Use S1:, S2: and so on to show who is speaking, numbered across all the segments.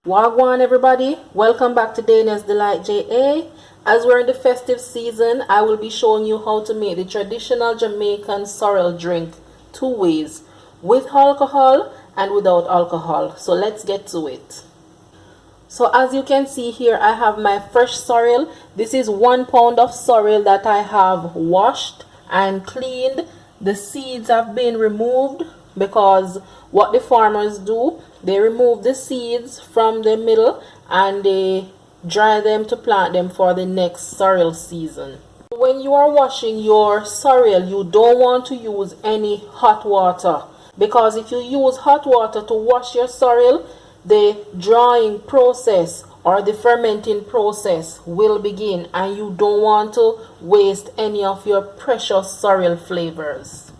S1: Wagwan everybody, welcome back to Dana's Delight JA. As we're in the festive season, I will be showing you how to make the traditional Jamaican sorrel drink two ways, with alcohol and without alcohol. So let's get to it. So as you can see here, I have my fresh sorrel. This is 1 pound of sorrel that I have washed and cleaned. The seeds have been removed because what the farmers do, they remove the seeds from the middle and they dry them to plant them for the next sorrel season. When you are washing your sorrel, you don't want to use any hot water, because if you use hot water to wash your sorrel, the drying process or the fermenting process will begin, and you don't want to waste any of your precious sorrel flavors.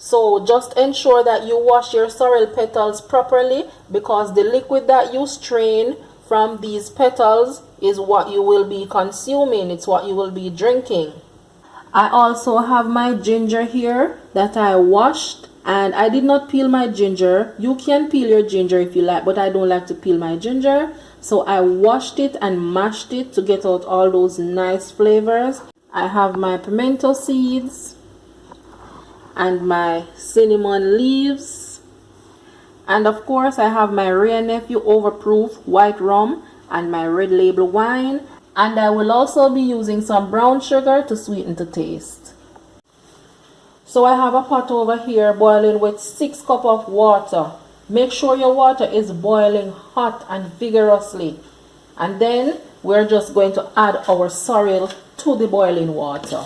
S1: So just ensure that you wash your sorrel petals properly, because the liquid that you strain from these petals is what you will be consuming. It's what you will be drinking. I also have my ginger here that I washed, and I did not peel my ginger. You can peel your ginger if you like, but I don't like to peel my ginger. So I washed it and mashed it to get out all those nice flavors. I have my pimento seeds and my cinnamon leaves, and of course I have my Rare Nephew Overproof white rum and my red label wine, and I will also be using some brown sugar to sweeten to taste. So I have a pot over here boiling with 6 cups of water. Make sure your water is boiling hot and vigorously, and then we're just going to add our sorrel to the boiling water.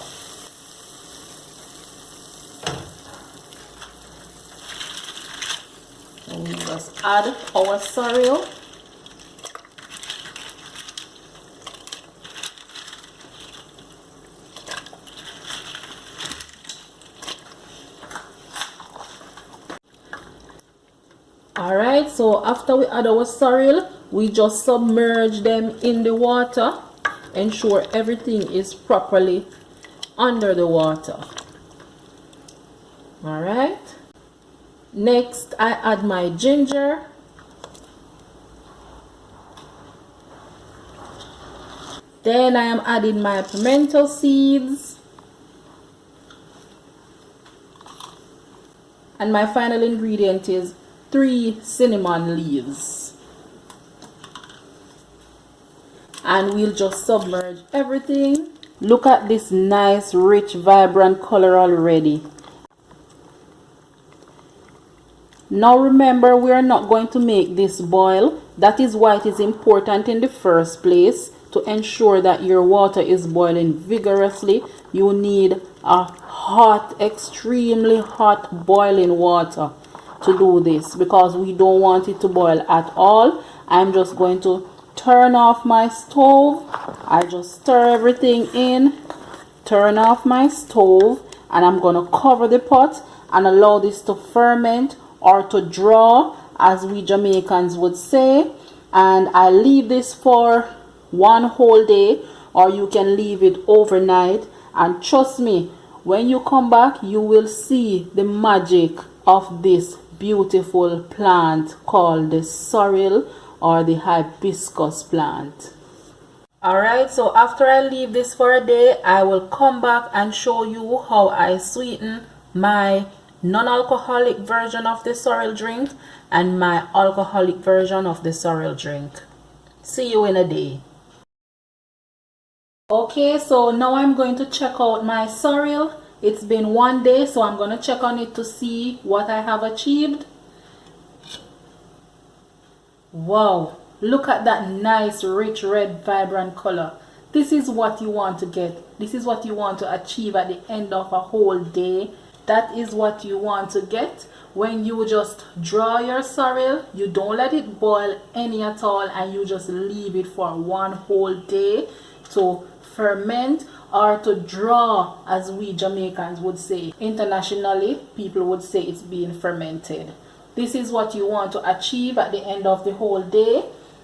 S1: And we just add our sorrel. Alright, so after we add our sorrel, we just submerge them in the water. Ensure everything is properly under the water. Alright. Next, I add my ginger. Then I am adding my pimento seeds. And my final ingredient is 3 cinnamon leaves. And we'll just submerge everything. Look at this nice, rich, vibrant color already. Now remember, we are not going to make this boil. That is why it is important in the first place to ensure that your water is boiling vigorously. You need a hot, extremely hot boiling water to do this, because we don't want it to boil at all. I'm just going to turn off my stove. I just stir everything in, turn off my stove, and I'm going to cover the pot and allow this to ferment, or to draw, as we Jamaicans would say. And I leave this for 1 whole day, or you can leave it overnight. And trust me, when you come back, you will see the magic of this beautiful plant called the sorrel, or the hibiscus plant. Alright, so after I leave this for a day, I will come back and show you how I sweeten my non-alcoholic version of the sorrel drink and my alcoholic version of the sorrel drink. See you in a day. Okay, so now I'm going to check out my sorrel. It's been 1 day, so I'm going to check on it to see what I have achieved. Wow, look at that nice, rich, red, vibrant color. This is what you want to get. This is what you want to achieve at the end of a whole day. That is what you want to get when you just draw your sorrel. You don't let it boil any at all, and you just leave it for 1 whole day to ferment, or to draw, as we Jamaicans would say. Internationally, people would say it's being fermented. This is what you want to achieve at the end of the whole day,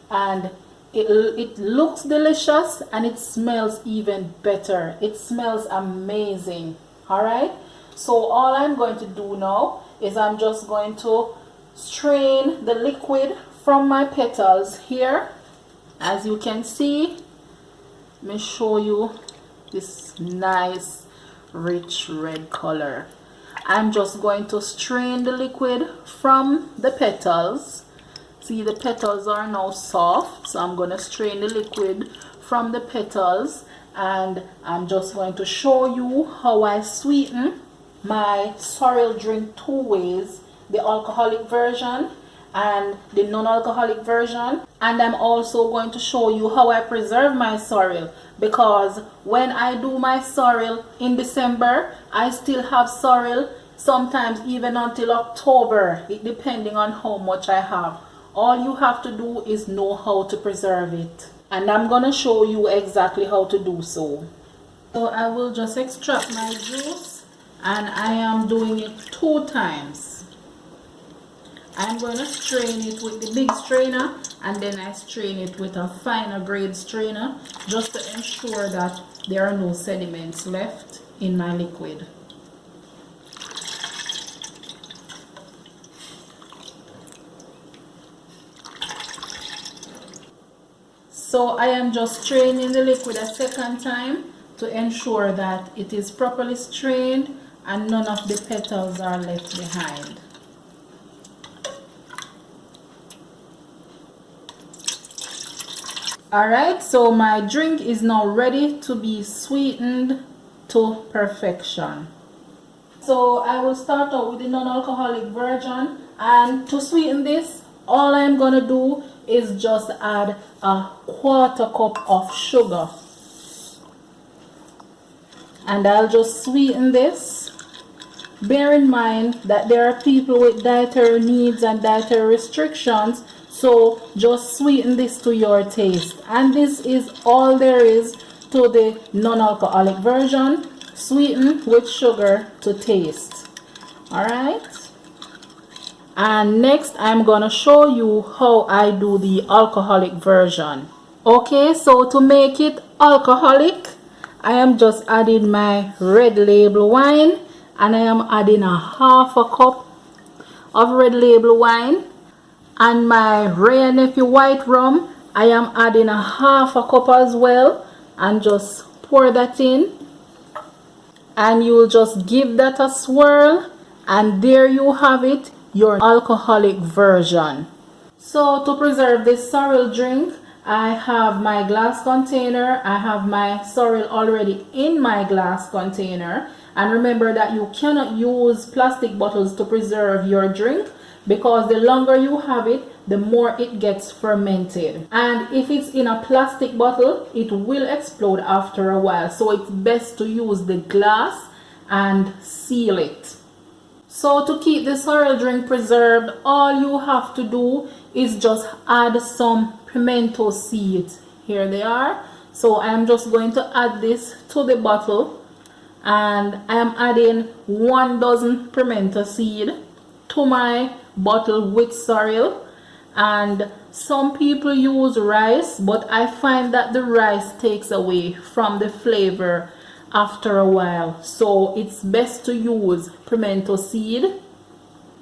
S1: and it looks delicious and it smells even better. It smells amazing. Alright, so all I'm going to do now is I'm just going to strain the liquid from my petals here. As you can see, let me show you this nice rich red color. I'm just going to strain the liquid from the petals. See, the petals are now soft, so I'm going to strain the liquid from the petals, and I'm just going to show you how I sweeten my sorrel drink two ways, the alcoholic version and the non-alcoholic version. And I'm also going to show you how I preserve my sorrel, because when I do my sorrel in December, I still have sorrel sometimes even until October, depending on how much I have. All you have to do is know how to preserve it, and I'm gonna show you exactly how to do so. So I will just extract my juice, and I am doing it 2 times. I'm going to strain it with the big strainer, and then I strain it with a finer grade strainer, just to ensure that there are no sediments left in my liquid. So I am just straining the liquid a second time to ensure that it is properly strained and none of the petals are left behind. Alright, so my drink is now ready to be sweetened to perfection. So I will start out with the non-alcoholic version, and to sweeten this, all I'm going to do is just add a 1/4 cup of sugar. And I'll just sweeten this. Bear in mind that there are people with dietary needs and dietary restrictions, so just sweeten this to your taste. And this is all there is to the non-alcoholic version. Sweeten with sugar to taste. Alright? And next I'm gonna show you how I do the alcoholic version. Okay, so to make it alcoholic, I am just adding my red label wine, and I am adding a 1/2 cup of red label wine. And my Ray & Nephew white rum, I am adding a 1/2 cup as well, and just pour that in, and you will just give that a swirl, and there you have it, your alcoholic version. So to preserve this sorrel drink, I have my glass container. I have my sorrel already in my glass container, and remember that you cannot use plastic bottles to preserve your drink, because the longer you have it, the more it gets fermented. And if it's in a plastic bottle, it will explode after a while, so it's best to use the glass and seal it. So to keep the sorrel drink preserved, all you have to do is just add some pimento seeds. Here they are. So I'm just going to add this to the bottle, and I am adding 1 dozen pimento seed to my bottle with sorrel. And some people use rice, but I find that the rice takes away from the flavor after a while, so it's best to use pimento seed.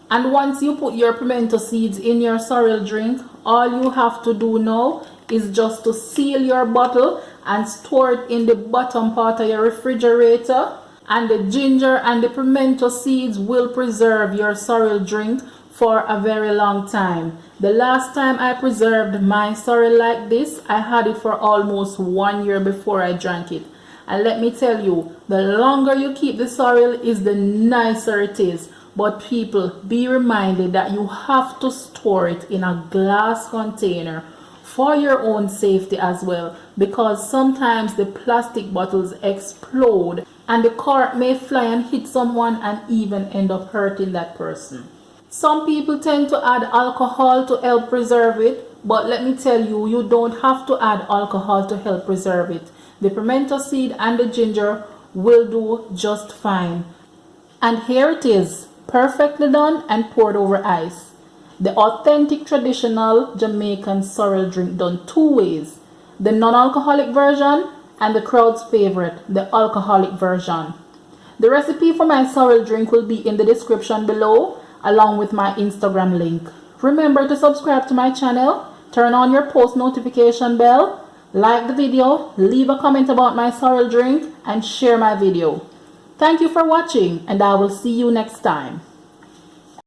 S1: And once you put your pimento seeds in your sorrel drink, all you have to do now is just to seal your bottle and store it in the bottom part of your refrigerator. And the ginger and the pimento seeds will preserve your sorrel drink for a very long time. The last time I preserved my sorrel like this, I had it for almost 1 year before I drank it. And let me tell you, the longer you keep the sorrel is the nicer it is. But people, be reminded that you have to store it in a glass container for your own safety as well, because sometimes the plastic bottles explode and the cork may fly and hit someone and even end up hurting that person. Some people tend to add alcohol to help preserve it, but let me tell you, you don't have to add alcohol to help preserve it. The pimento seed and the ginger will do just fine. And here it is, perfectly done and poured over ice. The authentic traditional Jamaican sorrel drink done 2 ways. The non-alcoholic version and the crowd's favorite, the alcoholic version. The recipe for my sorrel drink will be in the description below, along with my Instagram link. Remember to subscribe to my channel, turn on your post notification bell, like the video, leave a comment about my sorrel drink, and share my video. Thank you for watching, and I will see you next time.